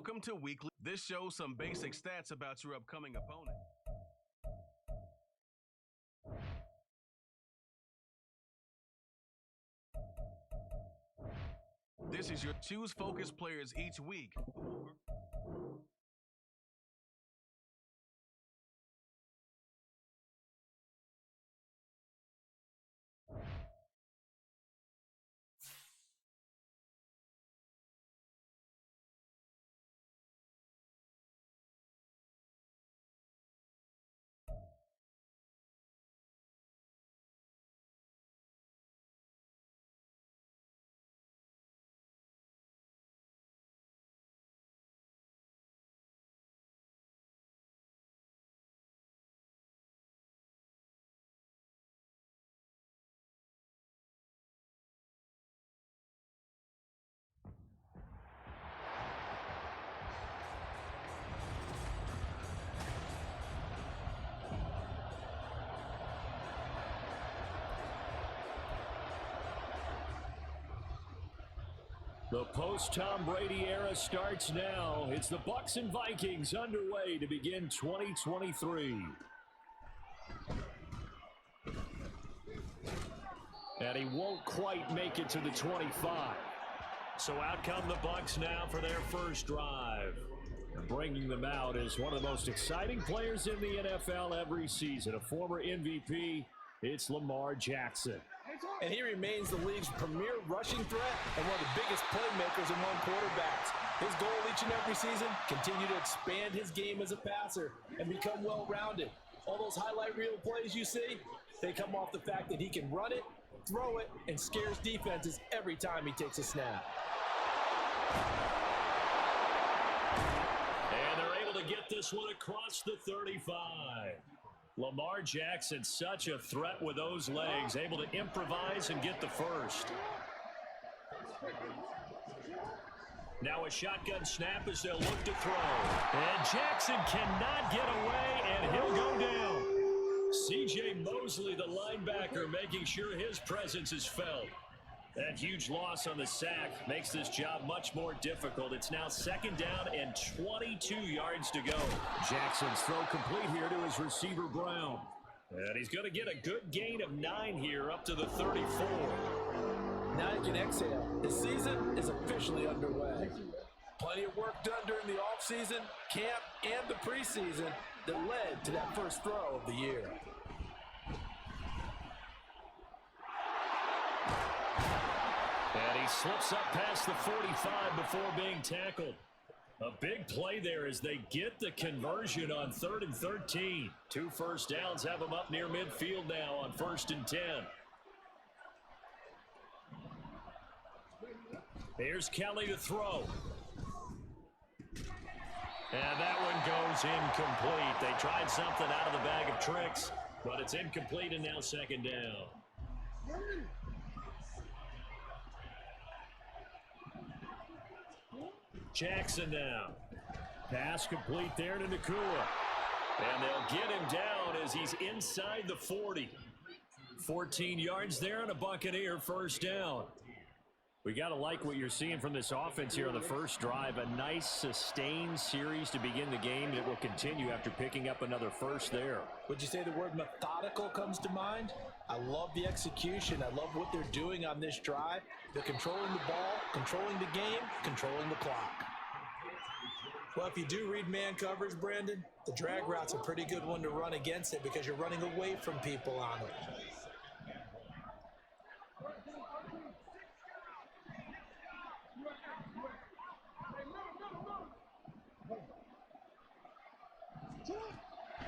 Welcome to Weekly. This shows some basic stats about your upcoming opponent. This is your choose focus players each week. The post-Tom Brady era starts now. It's the Bucs and Vikings underway to begin 2023. And he won't quite make it to the 25. So out come the Bucs now for their first drive. And bringing them out is one of the most exciting players in the NFL every season, a former MVP. It's Lamar Jackson. And he remains the league's premier rushing threat and one of the biggest playmakers among quarterbacks. His goal each and every season, continue to expand his game as a passer and become well-rounded. All those highlight reel plays you see, they come off the fact that he can run it, throw it, and scares defenses every time he takes a snap. And they're able to get this one across the 35. Lamar Jackson, such a threat with those legs, able to improvise and get the first. Now a shotgun snap as they'll look to throw. And Jackson cannot get away, and he'll go down. C.J. Mosley, the linebacker, making sure his presence is felt. That huge loss on the sack makes this job much more difficult. It's now second down and 22 yards to go. Jackson's throw complete here to his receiver, Brown. And he's going to get a good gain of 9 here up to the 34. Now you can exhale. The season is officially underway. Plenty of work done during the offseason, camp, and the preseason that led to that first throw of the year. And he slips up past the 45 before being tackled. A big play there as they get the conversion on 3rd and 13. 2 first downs have them up near midfield now on 1st and 10. Here's Kelly to throw. And that one goes incomplete. They tried something out of the bag of tricks, but it's incomplete and now second down. Jackson now. Pass complete there to Nacua. And they'll get him down as he's inside the 40. 14 yards there and a Buccaneer first down. We got to like what you're seeing from this offense here on the first drive. A nice sustained series to begin the game that will continue after picking up another first there. Would you say the word methodical comes to mind? I love the execution. I love what they're doing on this drive. They're controlling the ball, controlling the game, controlling the clock. Well, if you do read man coverage, Brandon, the drag route's a pretty good one to run against it because you're running away from people on it.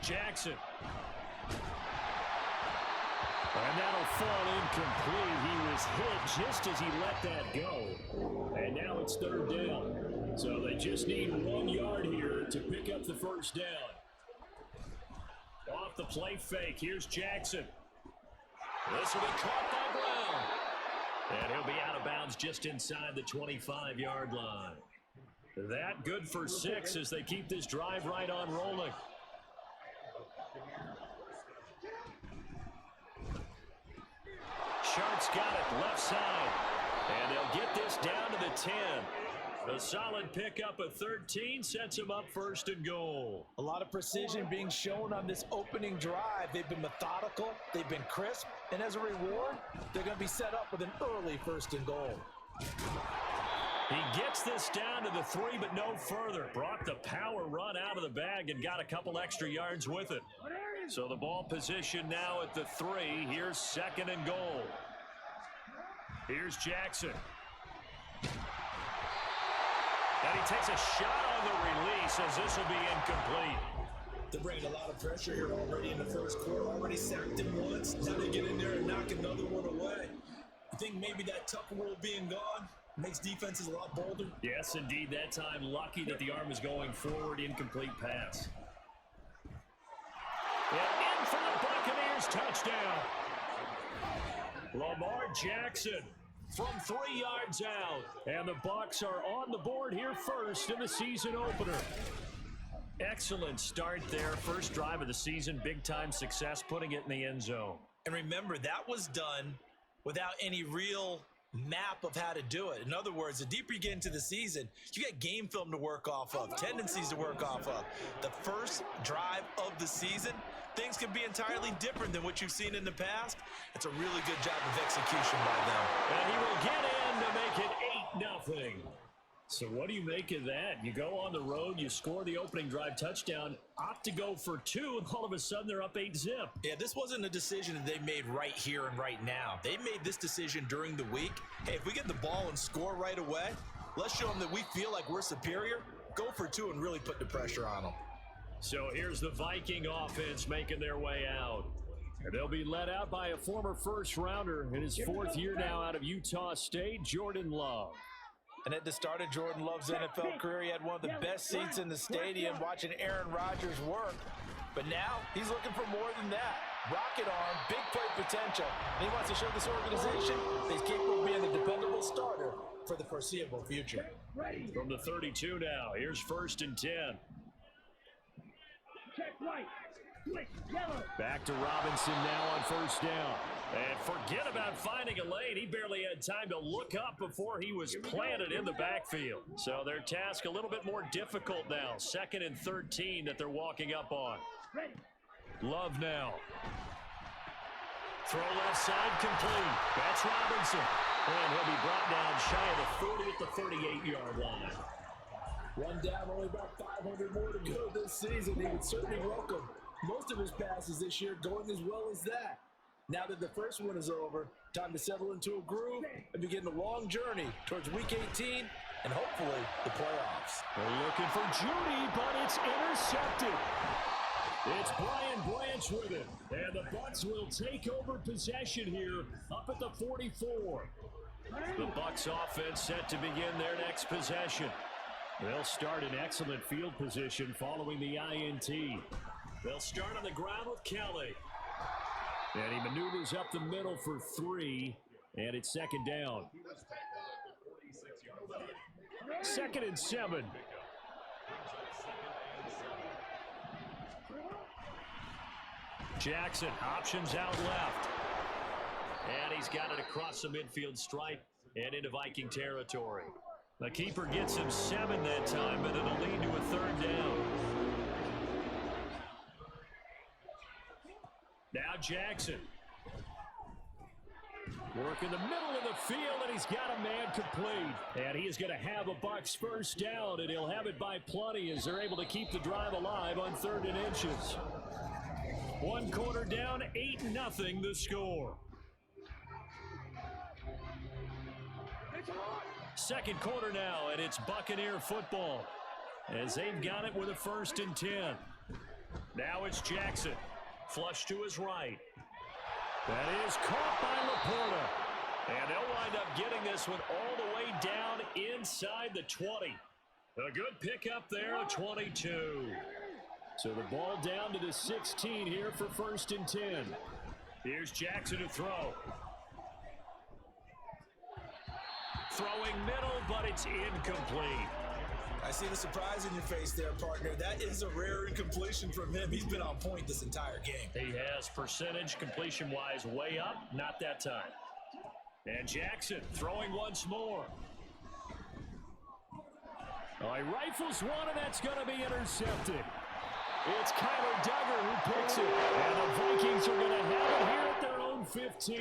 Jackson. And that'll fall incomplete. He was hit just as he let that go. And now it's 3rd down. So they just need 1 yard here to pick up the first down. Off the play fake, here's Jackson. This will be caught by Brown. And he'll be out of bounds just inside the 25-yard line. That good for 6 as they keep this drive right on rolling. Sharp's got it, left side. And they'll get this down to the 10. A solid pickup of 13 sets him up first and goal. A lot of precision being shown on this opening drive. They've been methodical, they've been crisp, and as a reward, they're going to be set up with an early first and goal. He gets this down to the 3, but no further. Brought the power run out of the bag and got a couple extra yards with it. So the ball position now at the 3. Here's second and goal. Here's Jackson. And he takes a shot on the release as this will be incomplete. They're bringing a lot of pressure here already in the first quarter. Already sacked him once. Now they get in there and knock another one away. You think maybe that Tucker Rule being gone makes defenses a lot bolder? Yes, indeed. That time, lucky that the arm is going forward. Incomplete pass. And in for the Buccaneers touchdown. Lamar Jackson from 3 yards out. And the Bucs are on the board here first in the season opener. Excellent start there. First drive of the season. Big-time success putting it in the end zone. And remember, that was done without any real map of how to do it. In other words, the deeper you get into the season, you get game film to work off of, tendencies to work off of. The first drive of the season, things can be entirely different than what you've seen in the past. It's a really good job of execution by them. And he will get in to make it 8-0. So what do you make of that? You go on the road, you score the opening drive touchdown, opt to go for 2, and all of a sudden they're up 8-0. Yeah, this wasn't a decision that they made right here and right now. They made this decision during the week. Hey, if we get the ball and score right away, let's show them that we feel like we're superior. Go for 2 and really put the pressure on them. So here's the Viking offense making their way out. And they'll be led out by a former first-rounder in his 4th year now out of Utah State, Jordan Love. And at the start of Jordan Love's NFL career, he had one of the best seats in the stadium watching Aaron Rodgers work. But now he's looking for more than that. Rocket arm, big play potential. And he wants to show this organization that he's capable of being a dependable starter for the foreseeable future. From the 32 now, here's 1st and 10. Back to Robinson now on 1st down. And forget about finding a lane. He barely had time to look up before he was planted in the backfield. So their task a little bit more difficult now. 2nd and 13 that they're walking up on. Love now. Throw left side complete. That's Robinson. And he'll be brought down shy of the 40 at the 38-yard line. One down, only about 500 more to go this season. He would certainly welcome most of his passes this year going as well as that. Now that the first one is over, time to settle into a groove and begin the long journey towards Week 18 and hopefully the playoffs. They're looking for Judy, but it's intercepted. It's Brian Branch with it, and the Bucs will take over possession here up at the 44. The Bucs offense set to begin their next possession. They'll start in excellent field position following the INT. They'll start on the ground with Kelly. And he maneuvers up the middle for 3, and it's 2nd down. 2nd and 7. Jackson options out left. And he's got it across the midfield stripe and into Viking territory. The keeper gets him 7 that time, but it'll lead to a 3rd down. Now Jackson. Work in the middle of the field, and he's got a man complete. And he is going to have a Bucs 1st down, and he'll have it by plenty as they're able to keep the drive alive on 3rd and inches. 1 quarter down, 8-0 the score. 2nd quarter now, and it's Buccaneer football as they've got it with a 1st and 10. Now it's Jackson. Flush to his right. That is caught by Laporta. And they'll wind up getting this one all the way down inside the 20. A good pickup there, a 22. So the ball down to the 16 here for 1st and 10. Here's Jackson to throw. Throwing middle, but it's incomplete. I see the surprise in your face there, partner. That is a rare incompletion from him. He's been on point this entire game. He has percentage completion-wise way up. Not that time. And Jackson throwing once more. Oh, he rifles one, and that's going to be intercepted. It's Kyler Duggar who picks it. And the Vikings are going to have it here at their own 15.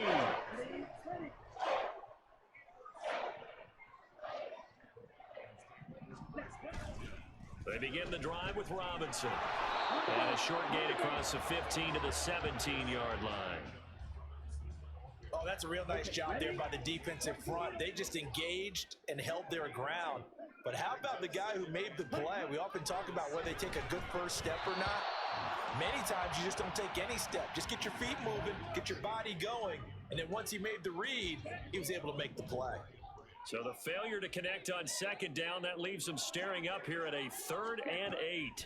They begin the drive with Robinson. And a short gain across the 15 to the 17-yard line. Oh, that's a real nice job there by the defensive front. They just engaged and held their ground. But how about the guy who made the play? We often talk about whether they take a good first step or not. Many times you just don't take any step. Just get your feet moving, get your body going, and then once he made the read, he was able to make the play. So the failure to connect on second down, that leaves them staring up here at a 3rd and 8.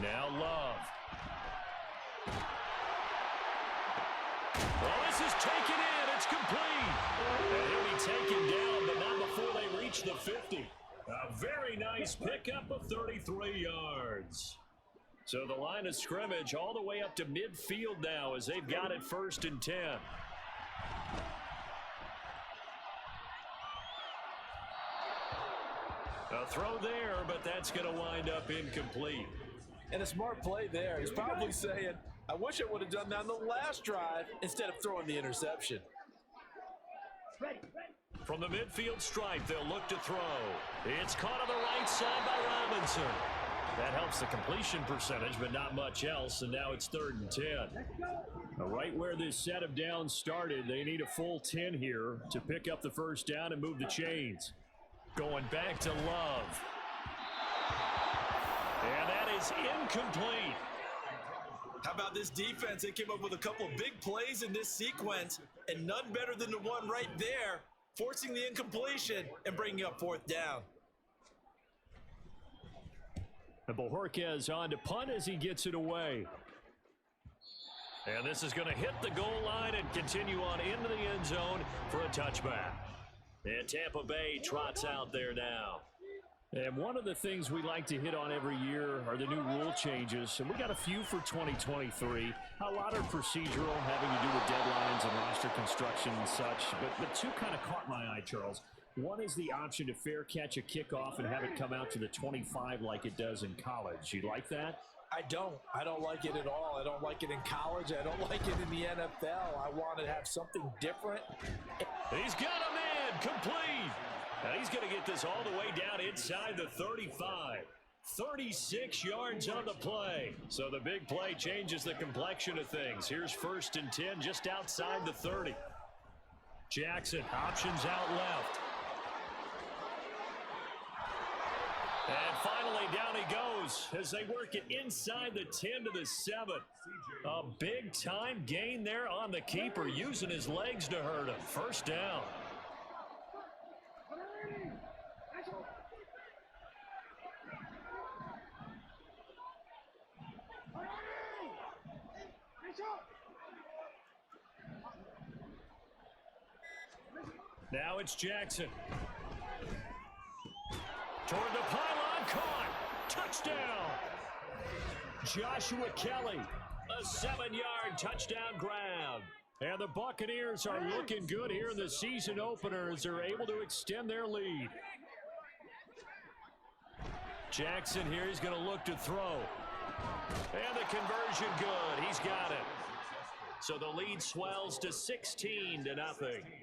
Now Love. Well, this is taken in. It's complete. And he'll be taken down, but not before they reach the 50. A very nice pickup of 33 yards. So the line of scrimmage all the way up to midfield now as they've got it 1st and 10. A throw there, but that's going to wind up incomplete. And a smart play there. He's probably saying, I wish I would have done that on the last drive instead of throwing the interception. From the midfield stripe, they'll look to throw. It's caught on the right side by Robinson. That helps the completion percentage, but not much else, and now it's 3rd and 10. Now, right where this set of downs started, they need a full 10 here to pick up the first down and move the chains. Going back to Love. And that is incomplete. How about this defense? They came up with a couple of big plays in this sequence, and none better than the one right there, forcing the incompletion and bringing up 4th down. And Bojorquez on to punt as he gets it away. And this is going to hit the goal line and continue on into the end zone for a touchback. And Tampa Bay trots out there now. And one of the things we like to hit on every year are the new rule changes. And we got a few for 2023. A lot are procedural, having to do with deadlines and roster construction and such. But two kind of caught my eye, Charles. One is the option to fair catch a kickoff and have it come out to the 25 like it does in college. You like that? I don't like it at all. I don't like it in college. I don't like it in the NFL. I want to have something different. He's got a man complete. Now he's going to get this all the way down inside the 35. 36 yards on the play. So the big play changes the complexion of things. Here's 1st and 10 just outside the 30. Jackson options out left. And finally, down he goes as they work it inside the 10 to the 7. A big-time gain there on the keeper, using his legs to hurt him. 1st down. Now it's Jackson. Toward the pylon, caught. Touchdown. Joshua Kelly, a 7-yard touchdown grab. And the Buccaneers are looking good here in the season opener as they're able to extend their lead. Jackson here, he's going to look to throw. And the conversion good. He's got it. So the lead swells to 16-0.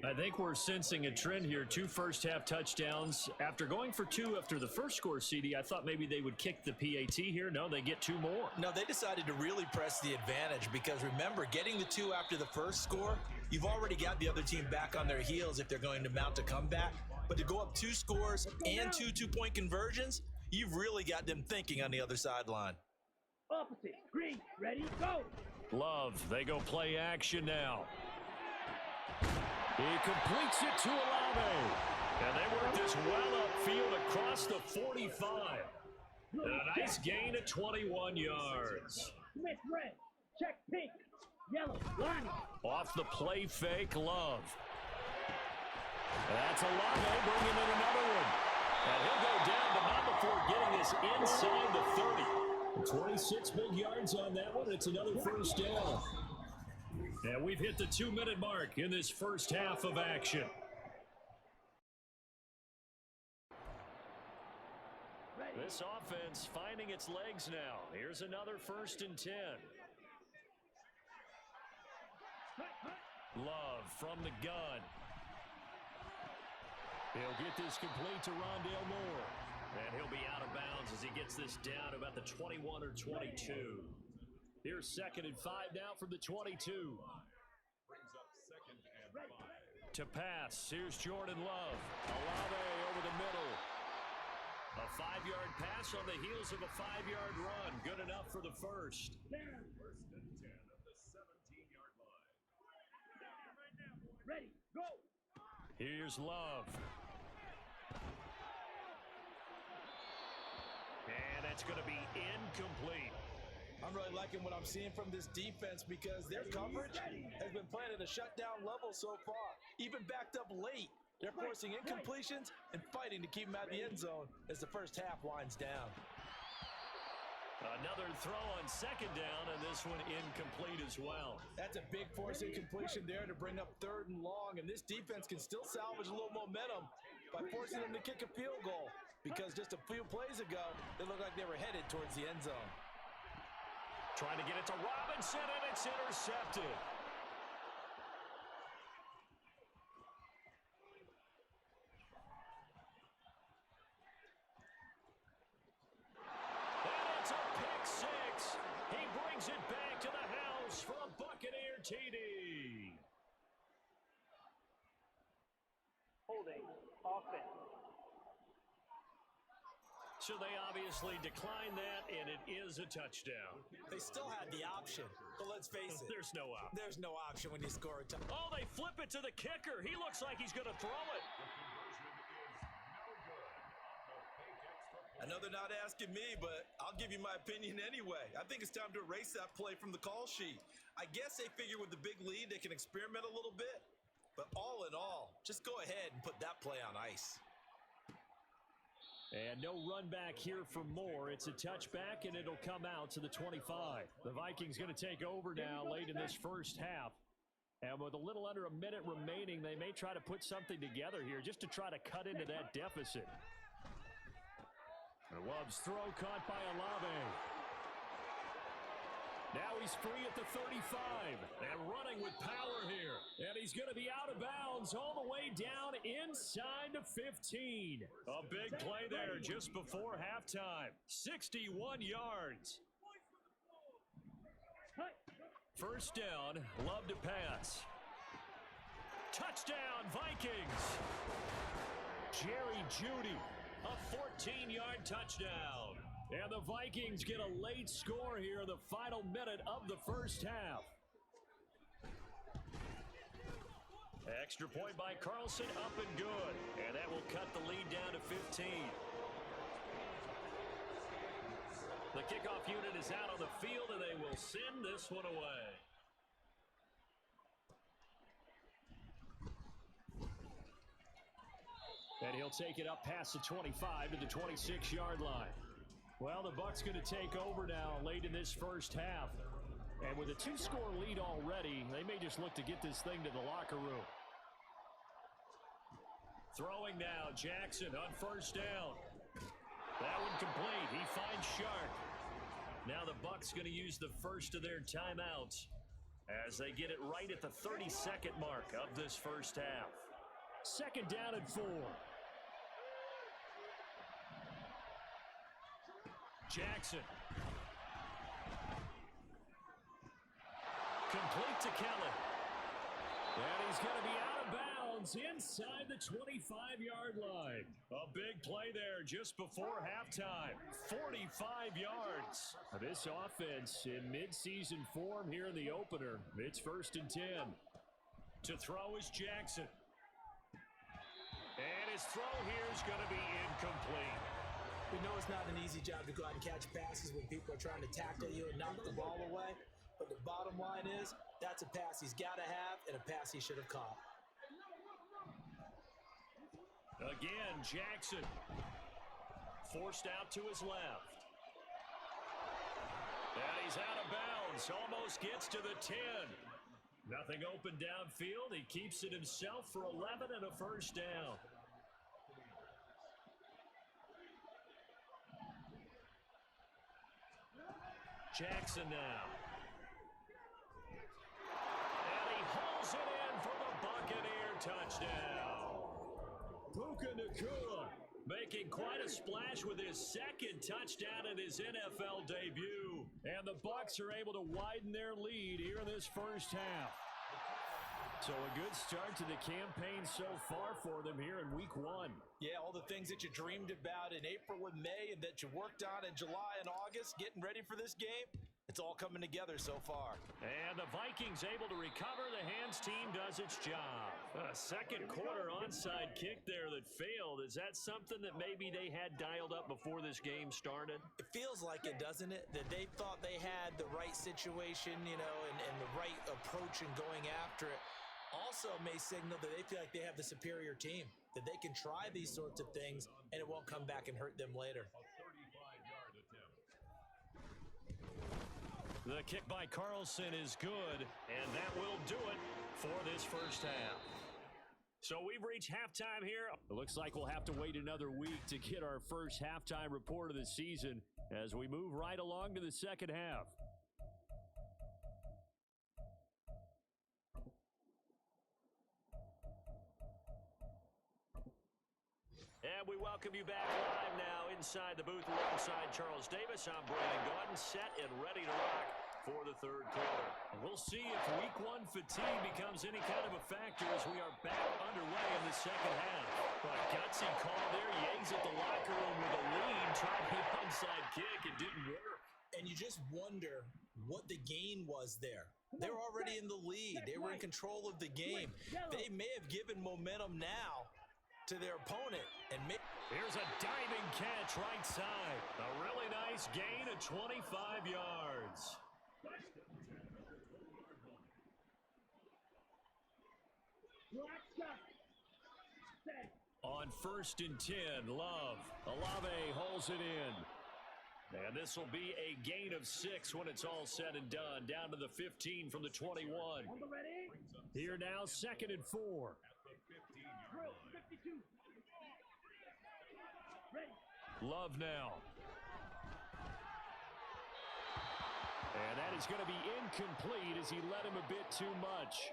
I think we're sensing a trend here. 2 first-half touchdowns. After going for 2 after the first score, CD, I thought maybe they would kick the PAT here. No, they get 2 more. No, they decided to really press the advantage because, remember, getting the 2 after the first score, you've already got the other team back on their heels if they're going to mount a comeback. But to go up 2 scores and 2 two-point conversions, you've really got them thinking on the other sideline. Opposite, green, ready, go! Love, they go play action now. He completes it to Olave. And they work this well upfield across the 45. A nice gain of 21 yards. Smith red, check pink, yellow, line. Off the play fake, Love. That's Olave bringing in another one. And he'll go down, but not before getting this inside the 30. 26 big yards on that one. It's another first down. And we've hit the 2-minute mark in this first half of action. This offense finding its legs now. Here's another 1st and 10. Love from the gun. He'll get this complete to Rondale Moore. And he'll be out of bounds as he gets this down about the 21 or 22. Here's 2nd and 5 now from the 22. Brings up 2nd and 5. To pass, here's Jordan Love. Olave over the middle. A 5-yard pass on the heels of a 5-yard run. Good enough for the first. 1st and 10 at the 17-yard line. Ready, go. Here's Love. And that's going to be incomplete. I'm really liking what I'm seeing from this defense because their coverage has been playing at a shutdown level so far. Even backed up late, they're forcing incompletions and fighting to keep them out of the end zone as the first half winds down. Another throw on 2nd down, and this one incomplete as well. That's a big force incompletion there to bring up 3rd and long, and this defense can still salvage a little momentum by forcing them to kick a field goal because just a few plays ago, they looked like they were headed towards the end zone. Trying to get it to Robinson, and it's intercepted. And it's a pick 6. He brings it back to the house for a Buccaneer TD. Holding, offense. So they obviously declined that, and it is a touchdown. They still had the option, but let's face it. There's no option. There's no option when you score a touchdown. Oh, they flip it to the kicker. He looks like he's going to throw it. I know they're not asking me, but I'll give you my opinion anyway. I think it's time to erase that play from the call sheet. I guess they figure with the big lead, they can experiment a little bit. But all in all, just go ahead and put that play on ice. And no run back here for Moore. It's a touchback, and it'll come out to the 25. The Vikings going to take over now late in this first half. And with a little under a minute remaining, they may try to put something together here just to try to cut into that deficit. And Love's throw caught by Olave. Now he's free at the 35 and running with power here. And he's going to be out of bounds all the way down inside the 15. A big play there just before halftime. 61 yards. First down, Love to pass. Touchdown, Vikings. Jerry Jeudy, a 14-yard touchdown. And the Vikings get a late score here in the final minute of the first half. Extra point by Carlson, up and good. And that will cut the lead down to 15. The kickoff unit is out on the field, and they will send this one away. And he'll take it up past the 25 to the 26-yard line. Well, the Bucs going to take over now late in this first half. And with a 2-score lead already, they may just look to get this thing to the locker room. Throwing now, Jackson on first down. That one complete. He finds Shark. Now the Bucs going to use the first of their timeouts as they get it right at the 32nd mark of this first half. 2nd down and 4. Jackson. Complete to Kelly. And he's going to be out of bounds inside the 25-yard line. A big play there just before halftime. 45 yards. This offense in mid-season form here in the opener. It's 1st and 10. To throw is Jackson. And his throw here is going to be incomplete. We know it's not an easy job to go out and catch passes when people are trying to tackle you and knock the ball away. But the bottom line is, that's a pass he's got to have and a pass he should have caught. Again, Jackson. Forced out to his left. And he's out of bounds. Almost gets to the 10. Nothing open downfield. He keeps it himself for 11 and a first down. Jackson now. And he holds it in for the Buccaneer touchdown. Puka Nacua making quite a splash with his second touchdown in his NFL debut. And the Bucs are able to widen their lead here in this first half. So a good start to the campaign so far for them here in week 1. Yeah, all the things that you dreamed about in April and May and that you worked on in July and August, getting ready for this game, it's all coming together so far. And the Vikings able to recover. The hands team does its job. A second quarter onside kick there that failed. Is that something that maybe they had dialed up before this game started? It feels like it, doesn't it? That they thought they had the right situation, you know, and the right approach in going after it. Also may signal that they feel like they have the superior team, that they can try these sorts of things and it won't come back and hurt them later. The kick by Carlson is good, and that will do it for this first half. So we've reached halftime here. It looks like we'll have to wait another week to get our first halftime report of the season as we move right along to the second half. And we welcome you back live now inside the booth alongside Charles Davis. I'm Brandon Gaudin, set and ready to rock for the third quarter. We'll see if week 1 fatigue becomes any kind of a factor as we are back underway in the second half. But gutsy call there. Yangs at the locker room with a lead, tried the onside kick. It didn't work. And you just wonder what the gain was there. They're already in the lead. They were in control of the game. They may have given momentum now to their opponent. And here's a diving catch right side. A really nice gain of 25 yards. On 1st and 10, Love. Olave holds it in. And this will be a gain of 6 when it's all said and done. Down to the 15 from the 21. Here now, 2nd and 4. Love now. And that is going to be incomplete as he led him a bit too much.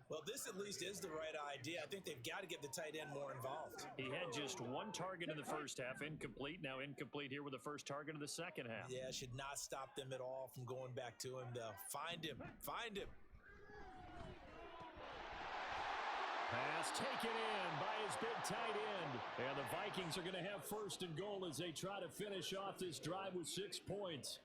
Well, this at least is the right idea. I think they've got to get the tight end more involved. He had just 1 target in the first half, incomplete. Now incomplete here with the first target of the second half. Yeah, should not stop them at all from going back to him, though. Find him. Find him. Pass taken in by his big tight end. And the Vikings are going to have 1st and goal as they try to finish off this drive with 6 points.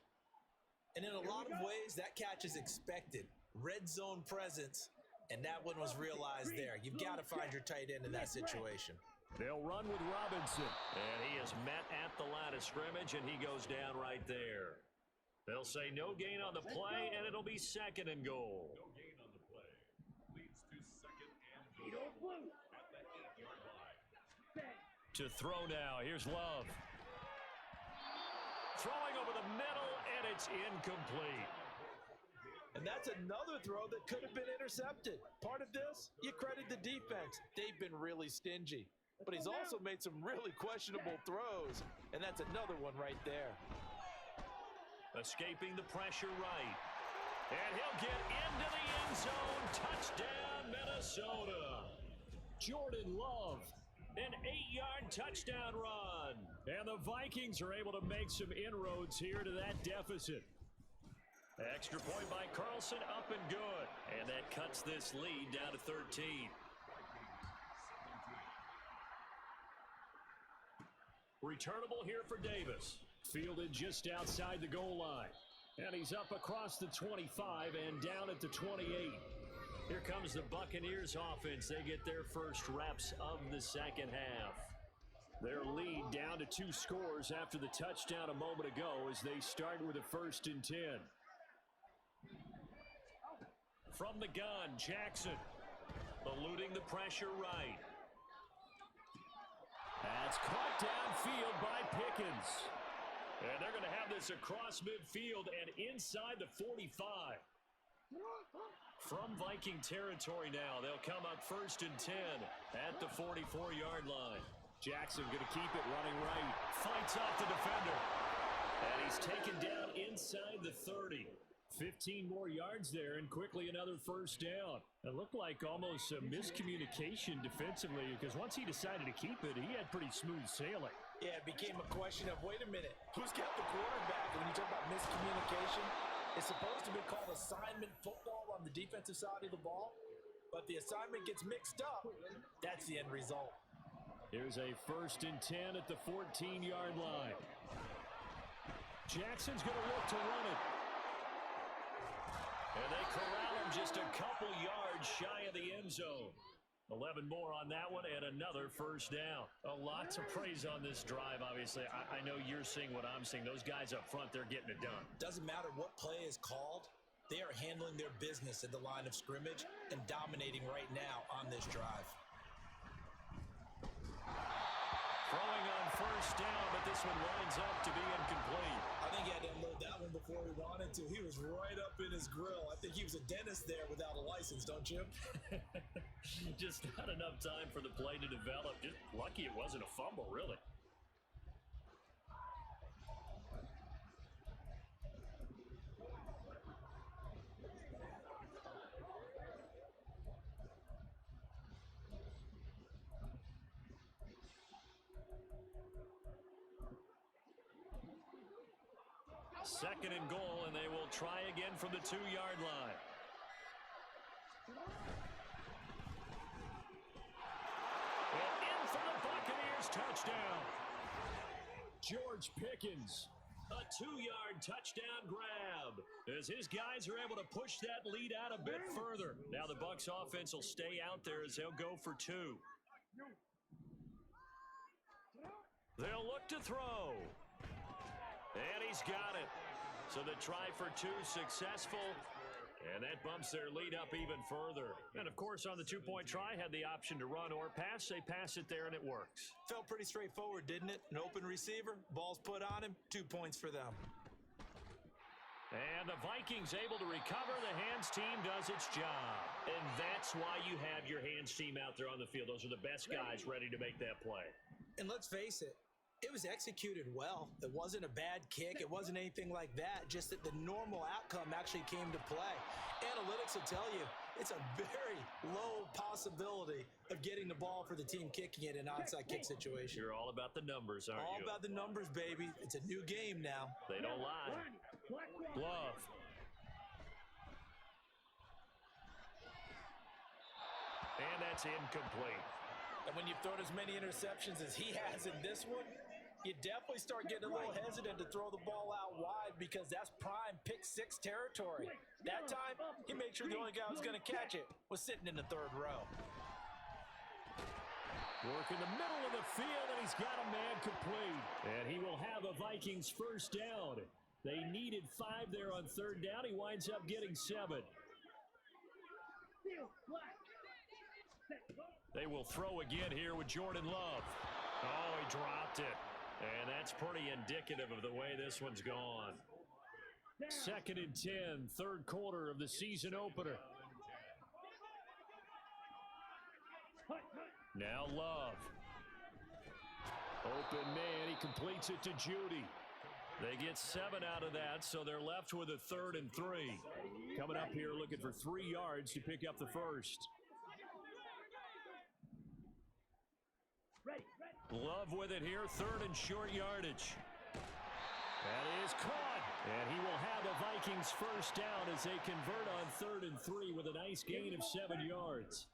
And in a lot of ways, that catch is expected. Red zone presence, and that one was realized there. You've got to find your tight end in that situation. They'll run with Robinson. And he is met at the line of scrimmage, and he goes down right there. They'll say no gain on the play, and it'll be 2nd and goal. No gain on the play. Leads to 2nd and goal at the 8-yard line. To throw now. Here's Love. Throwing over the middle, and it's incomplete. And that's another throw that could have been intercepted. Part of this, you credit the defense. They've been really stingy. But he's also made some really questionable throws, and that's another one right there. Escaping the pressure right. And he'll get into the end zone. Touchdown, Minnesota. Jordan Love. An 8-yard touchdown run. And the Vikings are able to make some inroads here to that deficit. Extra point by Carlson, up and good. And that cuts this lead down to 13. Returnable here for Davis. Fielded just outside the goal line. And he's up across the 25 and down at the 28. Here comes the Buccaneers offense. They get their first reps of the second half. Their lead down to 2 scores after the touchdown a moment ago as they start with a 1st and 10. From the gun, Jackson. Eluding the pressure right. That's caught downfield by Pickens. And they're going to have this across midfield and inside the 45. From Viking territory now, they'll come up 1st and 10 at the 44-yard line. Jackson going to keep it running right. Fights off the defender. And he's taken down inside the 30. 15 more yards there, and quickly another first down. It looked like almost a miscommunication defensively, because once he decided to keep it, he had pretty smooth sailing. Yeah, it became a question of, wait a minute, who's got the quarterback? And when you talk about miscommunication, it's supposed to be called assignment football on the defensive side of the ball, but the assignment gets mixed up. That's the end result. Here's a 1st and 10 at the 14-yard line. Jackson's going to look to run it. And they corral him just a couple yards shy of the end zone. 11 more on that one and another first down. Lots of praise on this drive, obviously. I know you're seeing what I'm seeing. Those guys up front, they're getting it done. Doesn't matter what play is called. They are handling their business at the line of scrimmage and dominating right now on this drive. Throwing on first down, but this one winds up to be incomplete. I think he had to unload that one before he wanted to. He was right up in his grill. I think he was a dentist there without a license, don't you? Just not enough time for the play to develop. Just lucky it wasn't a fumble, really. Second and goal, and they will try again from the 2-yard line. And in for the Buccaneers touchdown. George Pickens, a 2-yard touchdown grab as his guys are able to push that lead out a bit further. Now the Bucs offense will stay out there as they'll go for 2. They'll look to throw. And he's got it. So the try for 2 successful. And that bumps their lead up even further. And, of course, on the 2-point try, had the option to run or pass. They pass it there, and it works. Felt pretty straightforward, didn't it? An open receiver, ball's put on him, 2 points for them. And the Vikings able to recover. The hands team does its job. And that's why you have your hands team out there on the field. Those are the best guys ready to make that play. And let's face it, it was executed well. It wasn't a bad kick. It wasn't anything like that. Just that the normal outcome actually came to play. Analytics will tell you it's a very low possibility of getting the ball for the team kicking it in an onside kick situation. You're all about the numbers, aren't you? All about the numbers, baby. It's a new game now. They don't lie. Love. And that's incomplete. And when you've thrown as many interceptions as he has in this one, you definitely start getting a little hesitant to throw the ball out wide because that's prime pick 6 territory. That time, he made sure the only guy who was going to catch it was sitting in the 3rd row. Work in the middle of the field, and he's got a man complete. And he will have a Vikings first down. They needed 5 there on 3rd down. He winds up getting 7. They will throw again here with Jordan Love. Oh, he dropped it. And that's pretty indicative of the way this one's gone. 2nd and 10, 3rd quarter of the season opener. Now Love. Open man, he completes it to Judy. They get 7 out of that, so they're left with a 3rd and 3. Coming up here looking for 3 yards to pick up the first. Love with it here, 3rd and short yardage. That is caught, and he will have a Vikings first down as they convert on 3rd and 3 with a nice gain of 7 yards.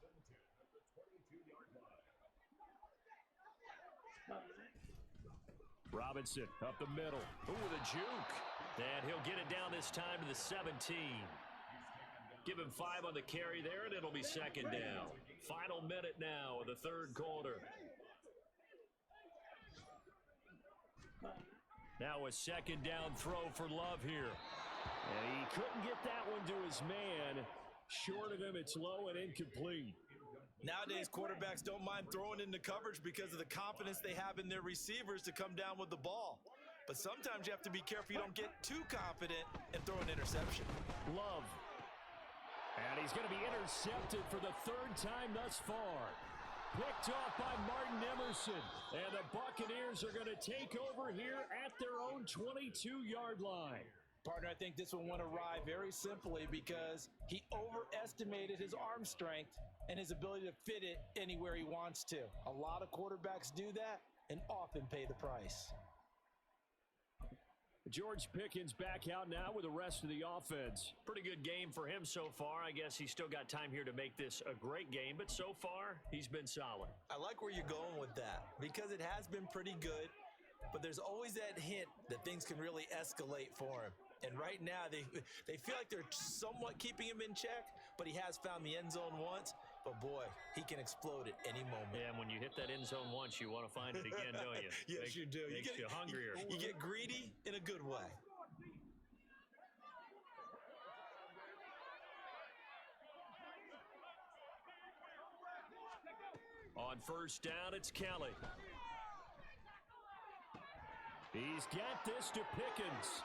Robinson up the middle. Ooh, the juke. And he'll get it down this time to the 17. Give him 5 on the carry there, and it'll be 2nd down. Final minute now of the 3rd quarter. Now a 2nd down throw for Love here. And he couldn't get that one to his man. Short of him, it's low and incomplete. Nowadays, quarterbacks don't mind throwing into coverage because of the confidence they have in their receivers to come down with the ball. But sometimes you have to be careful you don't get too confident and throw an interception. Love. And he's going to be intercepted for the 3rd time thus far. picked off by Martin Emerson. And the Buccaneers are going to take over here at their own 22-yard line. Partner, I think this one went awry very simply because he overestimated his arm strength and his ability to fit it anywhere he wants to. A lot of quarterbacks do that and often pay the price. George Pickens back out now with the rest of the offense. Pretty good game for him so far. I guess he's still got time here to make this a great game, but so far, he's been solid. I like where you're going with that because it has been pretty good, but there's always that hint that things can really escalate for him. And right now, they feel like they're somewhat keeping him in check, but he has found the end zone once. But boy, he can explode at any moment. Yeah, and when you hit that end zone once, you want to find it again, don't you? Yes, you do. Makes you hungrier. You get greedy in a good way. On first down, it's Kelly. He's got this to Pickens.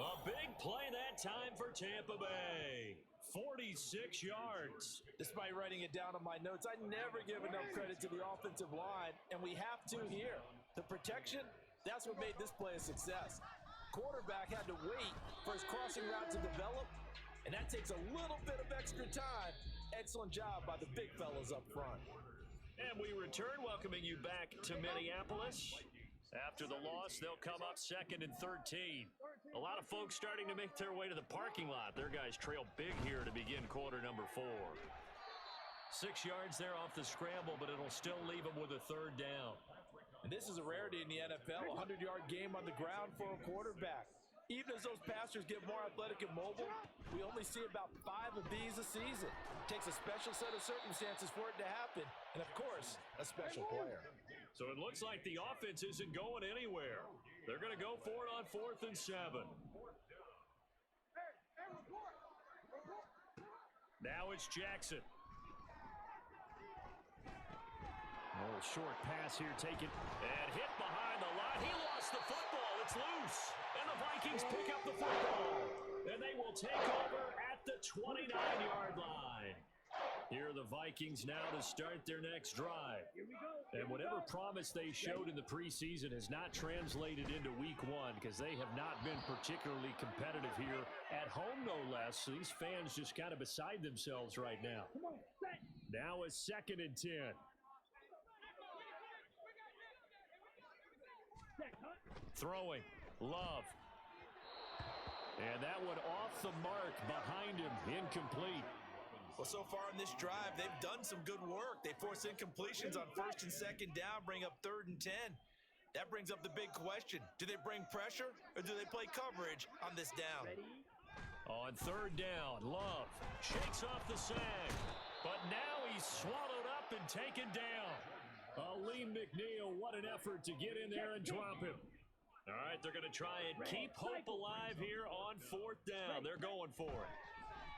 A big play that time for Tampa Bay. 46 yards. Despite writing it down on my notes, I never give enough credit to the offensive line, and we have to here. The protection, that's what made this play a success. Quarterback had to wait for his crossing route to develop, and that takes a little bit of extra time. Excellent job by the big fellas up front. And we return, welcoming you back to Minneapolis. After the loss, they'll come up 2nd and 13. A lot of folks starting to make their way to the parking lot. Their guys trail big here to begin quarter number 4. 6 yards there off the scramble, but it'll still leave them with a 3rd down. And this is a rarity in the NFL, a 100-yard game on the ground for a quarterback. Even as those passers get more athletic and mobile, we only see about 5 of these a season. It takes a special set of circumstances for it to happen, and of course, a special player. So it looks like the offense isn't going anywhere. They're going to go for it on 4th and 7. Now it's Jackson. A little short pass here taken and hit behind the line. He lost the football. It's loose. And the Vikings pick up the football. And they will take over at the 29-yard line. Here are the Vikings now to start their next drive. And whatever promise they showed in the preseason has not translated into week 1 because they have not been particularly competitive here at home, no less. So these fans just kind of beside themselves right now. Now a 2nd and 10. Throwing. Love. And that one off the mark behind him. Incomplete. Well, so far in this drive, they've done some good work. They force incompletions on 1st and 2nd down, bring up 3rd and 10. That brings up the big question. Do they bring pressure or do they play coverage on this down? On 3rd down, Love shakes off the sag. But now he's swallowed up and taken down. Aleem McNeil, what an effort to get in there and drop him. All right, they're going to try and keep hope alive here on 4th down. They're going for it.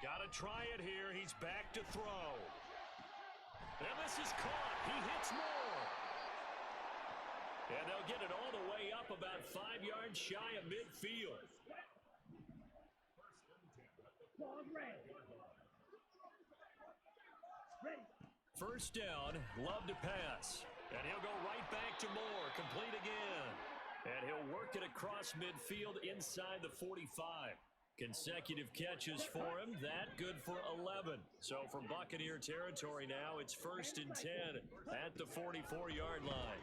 Got to try it here. He's back to throw. And this is caught. He hits more. And they'll get it all the way up about 5 yards shy of midfield. First down, Love to pass. And he'll go right back to Moore. Complete again. And he'll work it across midfield inside the 45. Consecutive catches for him. That good for 11. So from Buccaneer territory now, it's 1st and 10 at the 44-yard line.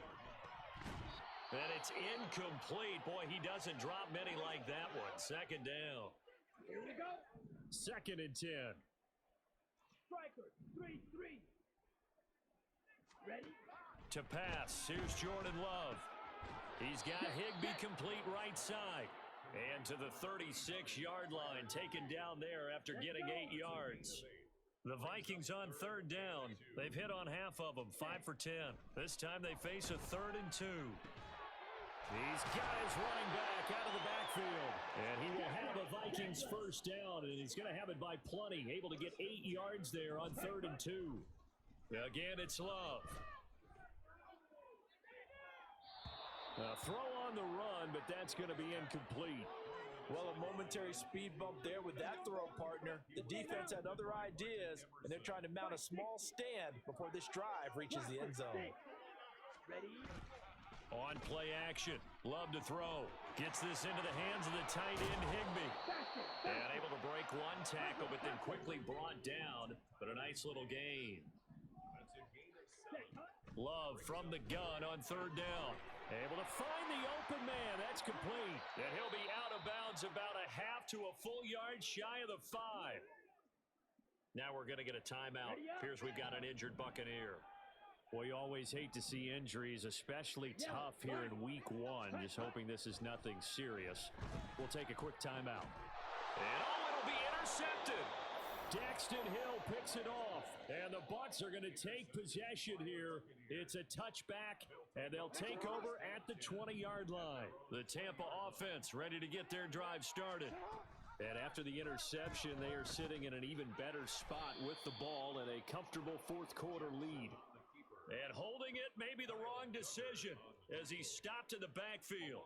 And it's incomplete. Boy, he doesn't drop many like that one. 2nd down. Here we go. 2nd and 10. Striker, 3-3. Ready? To pass. Here's Jordan Love. He's got Higbee complete right side. And to the 36-yard line, taken down there after getting 8 yards. The Vikings on 3rd down. They've hit on half of them, 5 for 10. This time they face a 3rd and 2. He's got his running back out of the backfield. And he will have a Vikings first down, and he's going to have it by plenty. Able to get 8 yards there on 3rd and 2. Again, it's Love. Throw on the run, but that's going to be incomplete. Well, a momentary speed bump there with that throw, partner. The defense had other ideas, and they're trying to mount a small stand before this drive reaches the end zone. Ready? On play action. Love to throw. Gets this into the hands of the tight end, Higbee. And able to break one tackle, but then quickly brought down. But a nice little gain. Love from the gun on third down. Able to find the open man. That's complete. And he'll be out of bounds about a half to a full yard shy of the 5. Now we're going to get a timeout. Appears we've got an injured Buccaneer. Well, you always hate to see injuries, especially tough here in week 1. Just hoping this is nothing serious. We'll take a quick timeout. And it'll be intercepted. Daxton Hill picks it off, and the Bucs are going to take possession here. It's a touchback, and they'll take over at the 20-yard line. The Tampa offense ready to get their drive started. And after the interception, they are sitting in an even better spot with the ball and a comfortable fourth-quarter lead. And holding it may be the wrong decision as he stopped in the backfield.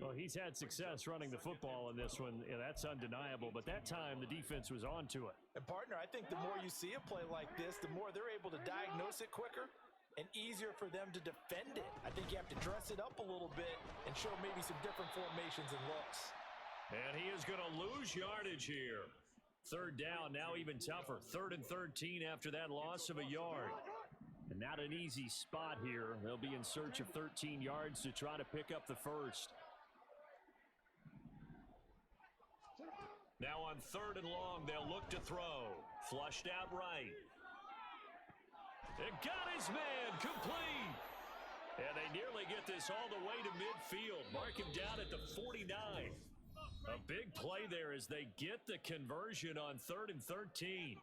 Well, he's had success running the football in this one, and that's undeniable. But that time, the defense was onto it. And, partner, I think the more you see a play like this, the more they're able to diagnose it quicker and easier for them to defend it. I think you have to dress it up a little bit and show maybe some different formations and looks. And he is going to lose yardage here. Third down, now even tougher. 3rd and 13 after that loss of a yard. And not an easy spot here. They'll be in search of 13 yards to try to pick up the first. Now on 3rd and long, they'll look to throw. Flushed out right. It got his man complete. And they nearly get this all the way to midfield. Mark him down at the 49. A big play there as they get the conversion on 3rd and 13.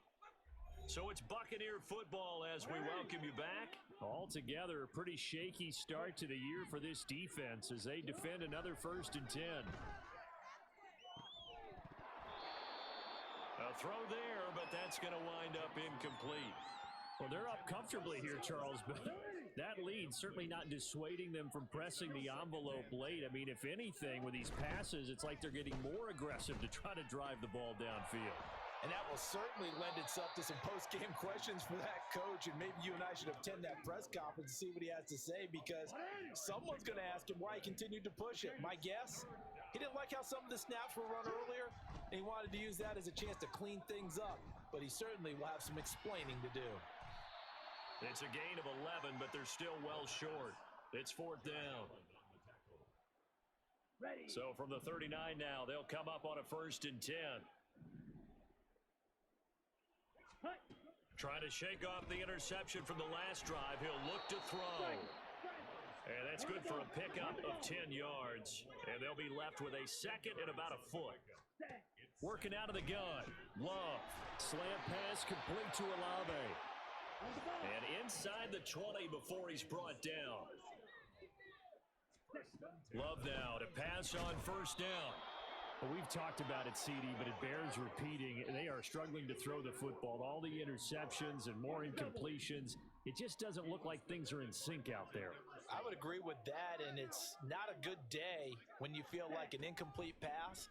So it's Buccaneer football as we welcome you back. Altogether, a pretty shaky start to the year for this defense as they defend another 1st and 10. A throw there, but that's going to wind up incomplete. Well, they're up comfortably here, Charles, but that lead certainly not dissuading them from pressing the envelope late. I mean, if anything, with these passes, it's like they're getting more aggressive to try to drive the ball downfield. And that will certainly lend itself to some post-game questions for that coach, and maybe you and I should attend that press conference and see what he has to say, because someone's going to ask him why he continued to push it. My guess, he didn't like how some of the snaps were run earlier, and he wanted to use that as a chance to clean things up, but he certainly will have some explaining to do. It's a gain of 11, but they're still well short. It's 4th down. Ready. So from the 39 now, they'll come up on a 1st and 10. Trying to shake off the interception from the last drive. He'll look to throw. And that's good for a pickup of 10 yards. And they'll be left with a 2nd and about a foot. Working out of the gun. Love. Slant pass complete to Olave. And inside the 20 before he's brought down. Love now to pass on 1st down. Well, we've talked about it, CD, but it bears repeating. They are struggling to throw the football. All the interceptions and more incompletions. It just doesn't look like things are in sync out there. I would agree with that, and it's not a good day when you feel like an incomplete pass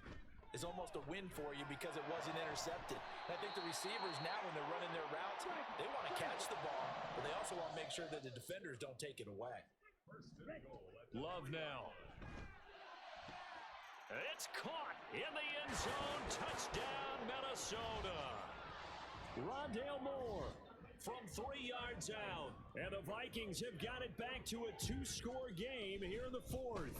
is almost a win for you because it wasn't intercepted. And I think the receivers now, when they're running their routes, they want to catch the ball, but they also want to make sure that the defenders don't take it away. Love now. It's caught in the end zone. Touchdown, Minnesota. Rondale Moore from 3 yards out. And the Vikings have got it back to a 2-score game here in the 4th.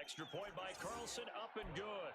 Extra point by Carlson, up and good.